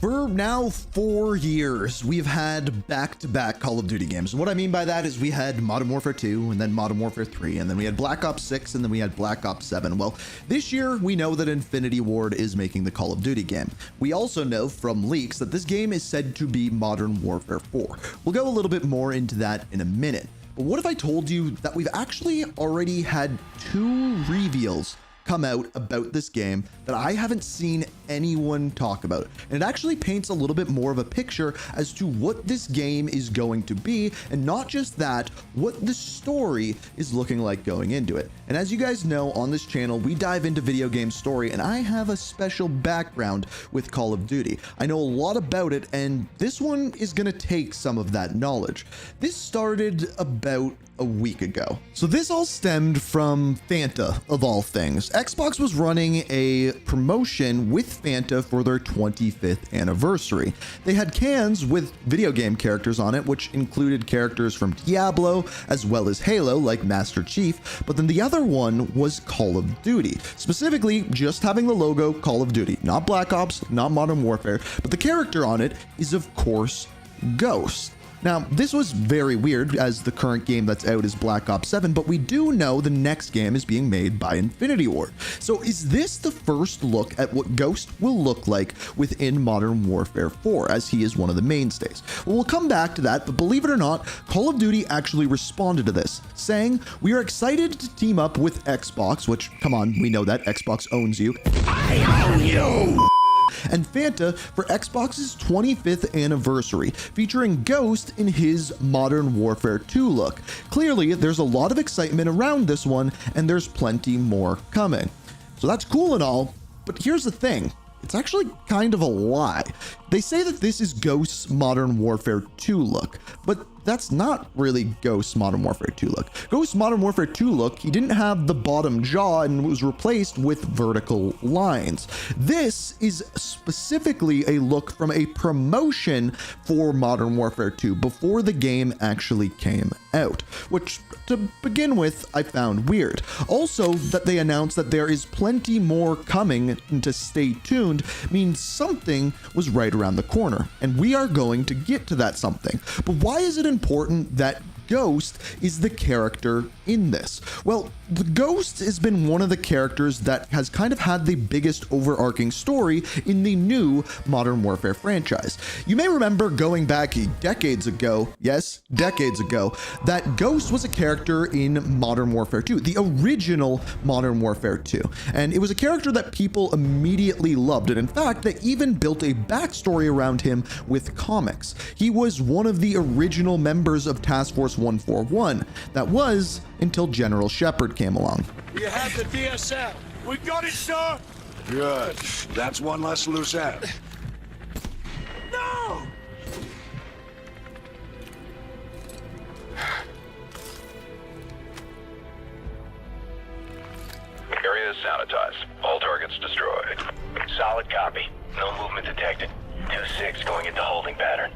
For now 4 years, we've had back-to-back Call of Duty games. And what I mean by that is we had Modern Warfare 2, and then Modern Warfare 3, and then we had Black Ops 6, and then we had Black Ops 7. Well, this year, we know that Infinity Ward is making the Call of Duty game. We also know from leaks that this game is said to be Modern Warfare 4. We'll go a little bit more into that in a minute. But what if I told you that we've actually already had 2 reveals come out about this game that I haven't seen anyone talk about? And it actually paints a little bit more of a picture as to what this game is going to be, and not just that, what the story is looking like going into it. And as you guys know, on this channel, we dive into video game story, and I have a special background with Call of Duty. I know a lot about it, and this one is gonna take some of that knowledge. This started about a week ago. So this all stemmed from Fanta, of all things. Xbox was running a promotion with Fanta for their 25th anniversary. They had cans with video game characters on it, which included characters from Diablo, as well as Halo, like Master Chief, but then the other one was Call of Duty. Specifically, just having the logo Call of Duty, not Black Ops, not Modern Warfare, but the character on it is, of course, Ghost. Now, this was very weird, as the current game that's out is Black Ops 7, but we do know the next game is being made by Infinity Ward. So is this the first look at what Ghost will look like within Modern Warfare 4, as he is one of the mainstays? Well, we'll come back to that, but believe it or not, Call of Duty actually responded to this, saying, "We are excited to team up with Xbox," which, come on, we know that Xbox owns you. I own you! And Fanta for Xbox's 25th anniversary, featuring Ghost in his Modern Warfare 2 look. Clearly, there's a lot of excitement around this one, and there's plenty more coming. So that's cool and all, but here's the thing. It's actually kind of a lie. They say that this is Ghost's Modern Warfare 2 look, but that's not really Ghost's Modern Warfare 2 look. Ghost's Modern Warfare 2 look, he didn't have the bottom jaw and was replaced with vertical lines. This is specifically a look from a promotion for Modern Warfare 2 before the game actually came out, which to begin with, I found weird. Also, that they announced that there is plenty more coming, and to stay tuned means something was right around the corner, and we are going to get to that something. But why is it important that Ghost is the character in this? Well, the Ghost has been one of the characters that has kind of had the biggest overarching story in the new Modern Warfare franchise. You may remember going back decades ago, yes, decades ago, that Ghost was a character in Modern Warfare 2, the original Modern Warfare 2. And it was a character that people immediately loved. And in fact, they even built a backstory around him with comics. He was one of the original members of Task Force 141. That was until General Shepard came along. You have the DSL. We got it, sir. Good. That's one less loose end. No! Area is sanitized. All targets destroyed. Solid copy. No movement detected. 2-6 going into holding pattern.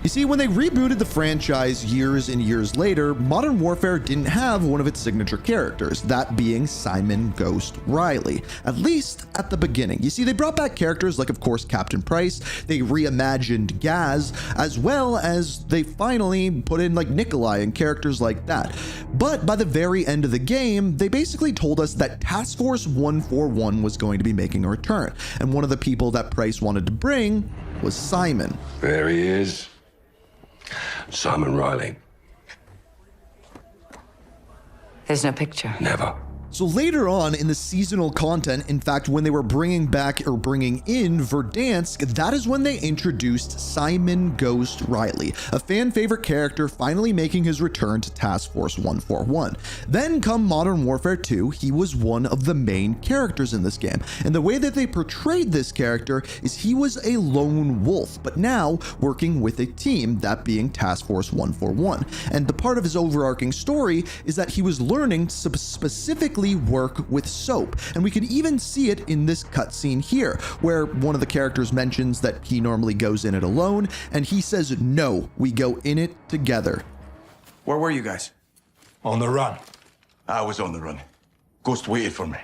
You see, when they rebooted the franchise years and years later, Modern Warfare didn't have one of its signature characters, that being Simon Ghost Riley, at least at the beginning. You see, they brought back characters like, of course, Captain Price, they reimagined Gaz, as well as they finally put in like Nikolai and characters like that. But by the very end of the game, they basically told us that Task Force 141 was going to be making a return, and one of the people that Price wanted to bring was Simon. There he is. Simon Riley. There's no picture. Never. So later on in the seasonal content, in fact, when they were bringing in Verdansk, that is when they introduced Simon Ghost Riley, a fan favorite character finally making his return to Task Force 141. Then come Modern Warfare 2, he was one of the main characters in this game. And the way that they portrayed this character is he was a lone wolf, but now working with a team, that being Task Force 141. And the part of his overarching story is that he was learning to specifically work with soap, and we can even see it in this cutscene here, where one of the characters mentions that he normally goes in it alone, and he says, no, we go in it together. Where were you guys? On the run. I was on the run. Ghost waited for me.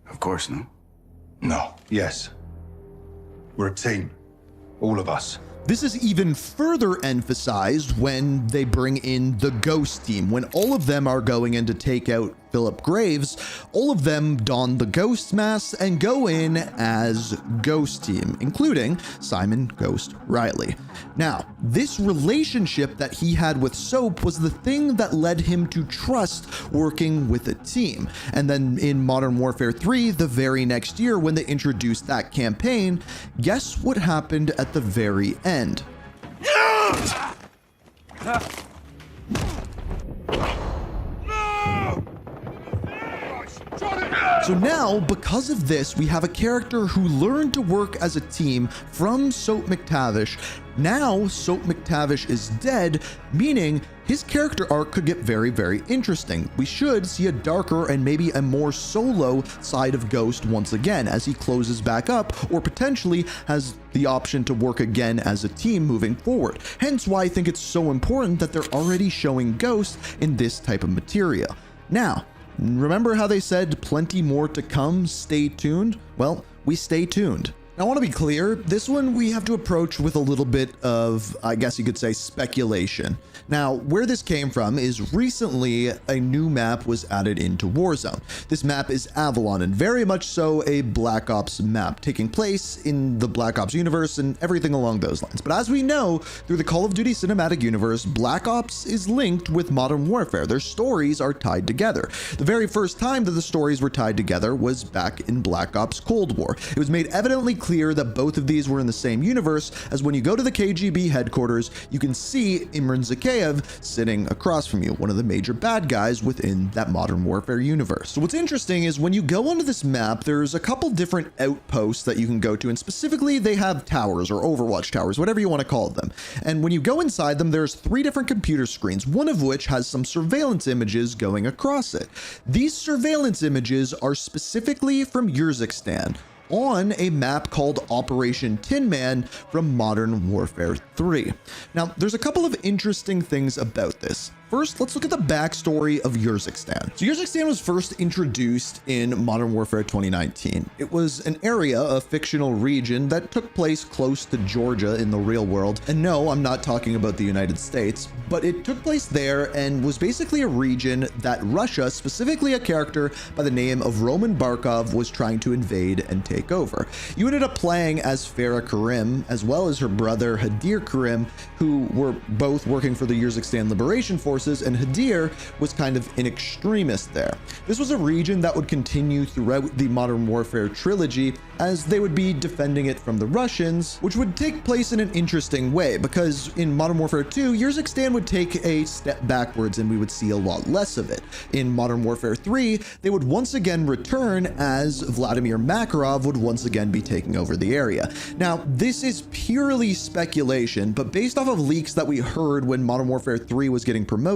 Of course, no? No. Yes. We're a team. All of us. This is even further emphasized when they bring in the Ghost team. When all of them are going in to take out Philip Graves, all of them don the Ghost masks and go in as Ghost team, including Simon Ghost Riley. Now, this relationship that he had with Soap was the thing that led him to trust working with a team. And then in Modern Warfare 3, the very next year when they introduced that campaign, guess what happened at the very end? So now, because of this, we have a character who learned to work as a team from Soap McTavish. Now, Soap McTavish is dead, meaning his character arc could get very, very interesting. We should see a darker and maybe a more solo side of Ghost once again as he closes back up, or potentially has the option to work again as a team moving forward. Hence why I think it's so important that they're already showing Ghost in this type of material. Now, remember how they said plenty more to come, stay tuned? Well, we stay tuned. Now, I want to be clear, this one we have to approach with a little bit of, I guess you could say, speculation. Now, where this came from is recently a new map was added into Warzone. This map is Avalon, and very much so a Black Ops map, taking place in the Black Ops universe and everything along those lines. But as we know, through the Call of Duty cinematic universe, Black Ops is linked with Modern Warfare. Their stories are tied together. The very first time that the stories were tied together was back in Black Ops Cold War. It was made evidently clear that both of these were in the same universe, as when you go to the KGB headquarters, you can see Imran Zakhaev sitting across from you, one of the major bad guys within that Modern Warfare universe. So what's interesting is when you go onto this map, there's a couple different outposts that you can go to, and specifically they have towers or Overwatch towers, whatever you want to call them. And when you go inside them, there's 3 different computer screens, one of which has some surveillance images going across it. These surveillance images are specifically from Urzikstan, on a map called Operation Tin Man from Modern Warfare 3. Now, there's a couple of interesting things about this. First, let's look at the backstory of Urzikstan. So Urzikstan was first introduced in Modern Warfare 2019. It was an area, a fictional region that took place close to Georgia in the real world. And no, I'm not talking about the United States, but it took place there and was basically a region that Russia, specifically a character by the name of Roman Barkov, was trying to invade and take over. You ended up playing as Farah Karim, as well as her brother Hadir Karim, who were both working for the Urzikstan Liberation Forces, and Hadir was kind of an extremist there. This was a region that would continue throughout the Modern Warfare trilogy, as they would be defending it from the Russians, which would take place in an interesting way, because in Modern Warfare 2, Urzikstan would take a step backwards and we would see a lot less of it. In Modern Warfare 3, they would once again return as Vladimir Makarov would once again be taking over the area. Now, this is purely speculation, but based off of leaks that we heard when Modern Warfare 3 was getting promoted,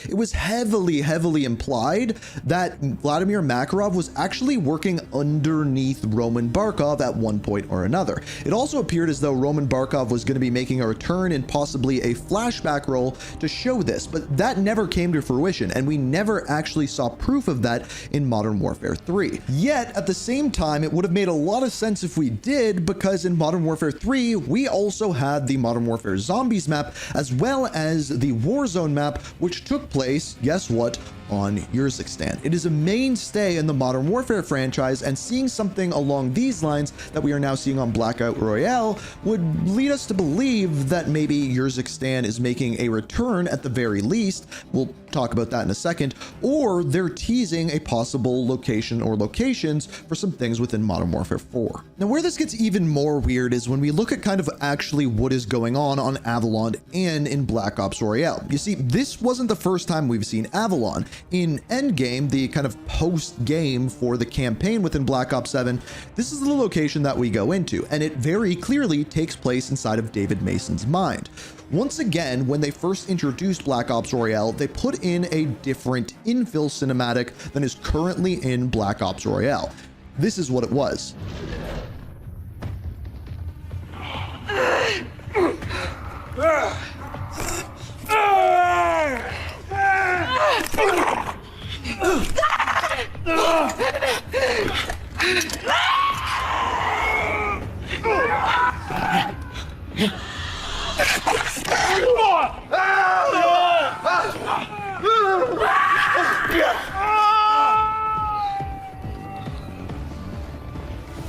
it was heavily implied that Vladimir Makarov was actually working underneath Roman Barkov at one point or another. It also appeared as though Roman Barkov was going to be making a return in possibly a flashback role to show this, but that never came to fruition, and we never actually saw proof of that in Modern Warfare 3. Yet, at the same time, it would have made a lot of sense if we did, because in Modern Warfare 3, we also had the Modern Warfare Zombies map, as well as the Warzone map, which took place, guess what, on Urzikstan. It is a mainstay in the Modern Warfare franchise, and seeing something along these lines that we are now seeing on Blackout Royale would lead us to believe that maybe Urzikstan is making a return at the very least. We'll talk about that in a second, or they're teasing a possible location or locations for some things within Modern Warfare 4. Now, where this gets even more weird is when we look at kind of actually what is going on Avalon and in Black Ops Royale. You see, this wasn't the first time we've seen Avalon. In Endgame, the kind of post-game for the campaign within Black Ops 7, this is the location that we go into, and it very clearly takes place inside of David Mason's mind. Once again, when they first introduced Black Ops Royale, they put in a different infill cinematic than is currently in Black Ops Royale. This is what it was.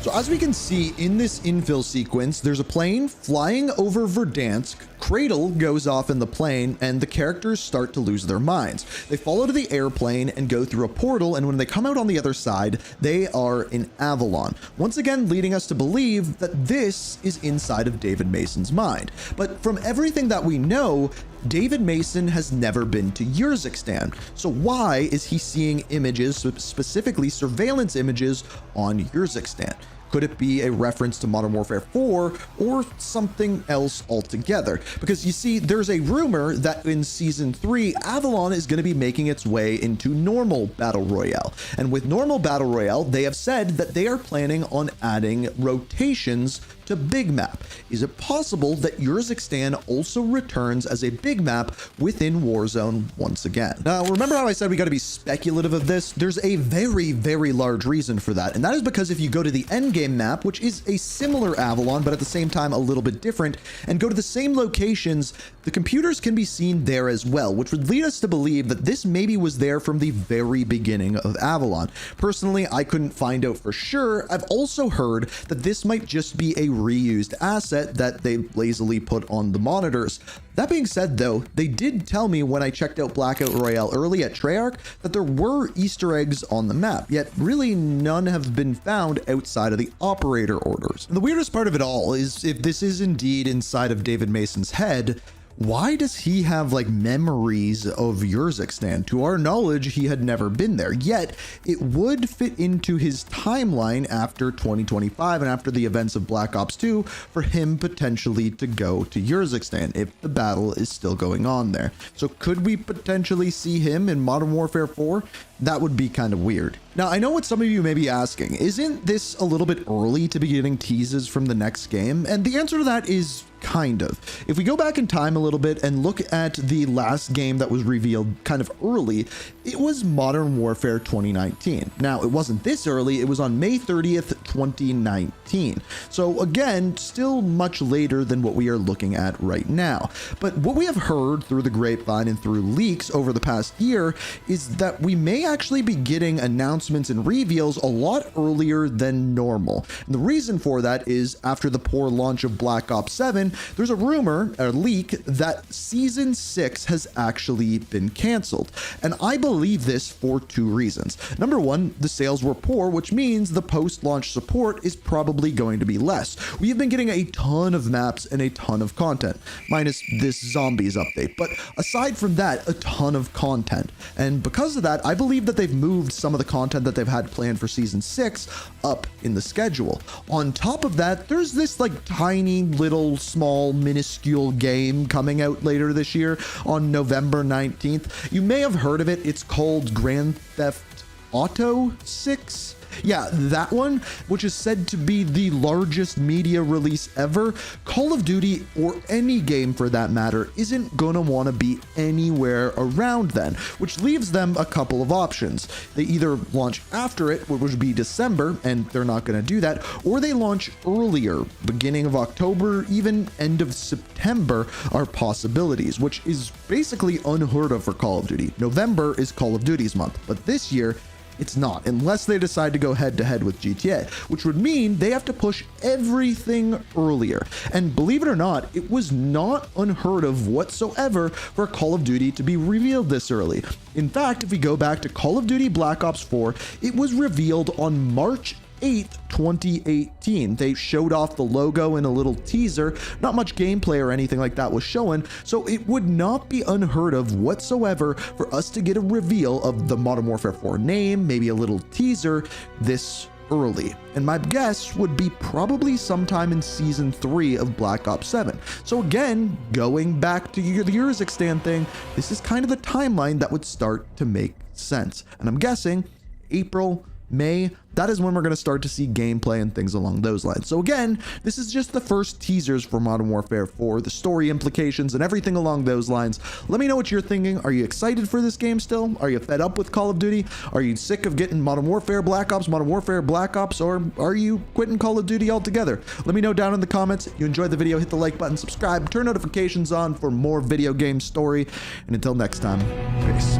So as we can see in this infill sequence, there's a plane flying over Verdansk, Cradle goes off in the plane, and the characters start to lose their minds. They fall out of the airplane and go through a portal, and when they come out on the other side, they are in Avalon. Once again, leading us to believe that this is inside of David Mason's mind. But from everything that we know, David Mason has never been to Urzikstan. So why is he seeing images, specifically surveillance images, on Urzikstan? Could it be a reference to Modern Warfare 4 or something else altogether? Because you see, there's a rumor that in Season 3, Avalon is going to be making its way into normal Battle Royale. And with normal Battle Royale, they have said that they are planning on adding rotations to big map. Is it possible that Urzikstan also returns as a big map within Warzone once again? Now, remember how I said we got to be speculative of this? There's a very, very large reason for that, and that is because if you go to the endgame map, which is a similar Avalon, but at the same time a little bit different, and go to the same locations, the computers can be seen there as well, which would lead us to believe that this maybe was there from the very beginning of Avalon. Personally, I couldn't find out for sure. I've also heard that this might just be a reused asset that they lazily put on the monitors. That being said, though, they did tell me when I checked out Blackout Royale early at Treyarch that there were Easter eggs on the map, yet really none have been found outside of the operator orders. And the weirdest part of it all is, if this is indeed inside of David Mason's head, why does he have like memories of Urzikstan? To our knowledge, he had never been there, yet it would fit into his timeline after 2025 and after the events of Black Ops 2 for him potentially to go to Urzikstan if the battle is still going on there. So could we potentially see him in Modern Warfare 4? That would be kind of weird. Now, I know what some of you may be asking, isn't this a little bit early to be getting teases from the next game? And the answer to that is kind of. If we go back in time a little bit and look at the last game that was revealed kind of early, it was Modern Warfare 2019. Now, it wasn't this early, it was on May 30th, 2019. So again, still much later than what we are looking at right now. But what we have heard through the grapevine and through leaks over the past year is that we may actually be getting announcements and reveals a lot earlier than normal. And the reason for that is after the poor launch of Black Ops 7, there's a rumor, a leak, that Season 6 has actually been canceled. And I believe this for two reasons. Number one, the sales were poor, which means the post-launch support is probably going to be less. We have been getting a ton of maps and a ton of content, minus this zombies update. But aside from that, a ton of content. And because of that, I believe that they've moved some of the content that they've had planned for Season 6 up in the schedule. On top of that, there's this like tiny little small minuscule game coming out later this year on November 19th. You may have heard of it. It's called Grand Theft Auto 6. Yeah, that one, which is said to be the largest media release ever, Call of Duty, or any game for that matter, isn't gonna want to be anywhere around then, which leaves them a couple of options. They either launch after it, which would be December, and they're not gonna do that, or they launch earlier, beginning of October, even end of September are possibilities, which is basically unheard of for Call of Duty. November is Call of Duty's month, but this year, it's not, unless they decide to go head-to-head with GTA, which would mean they have to push everything earlier. And believe it or not, it was not unheard of whatsoever for Call of Duty to be revealed this early. In fact, if we go back to Call of Duty Black Ops 4, it was revealed on March 8th, 2018. They showed off the logo in a little teaser. Not much gameplay or anything like that was shown, so it would not be unheard of whatsoever for us to get a reveal of the Modern Warfare 4 name, maybe a little teaser this early. And my guess would be probably sometime in Season 3 of Black Ops 7. So again, going back to the Urzikstan thing, this is kind of the timeline that would start to make sense. And I'm guessing April, May, that is when we're going to start to see gameplay and things along those lines. So again, this is just the first teasers for Modern Warfare 4, the story implications and everything along those lines. Let me know what you're thinking. Are you excited for this game still? Are you fed up with Call of Duty? Are you sick of getting Modern Warfare Black Ops, Modern Warfare Black Ops, or are you quitting Call of Duty altogether? Let me know down in the comments. If you enjoyed the video, hit the like button, subscribe, turn notifications on for more video game story. And until next time, peace.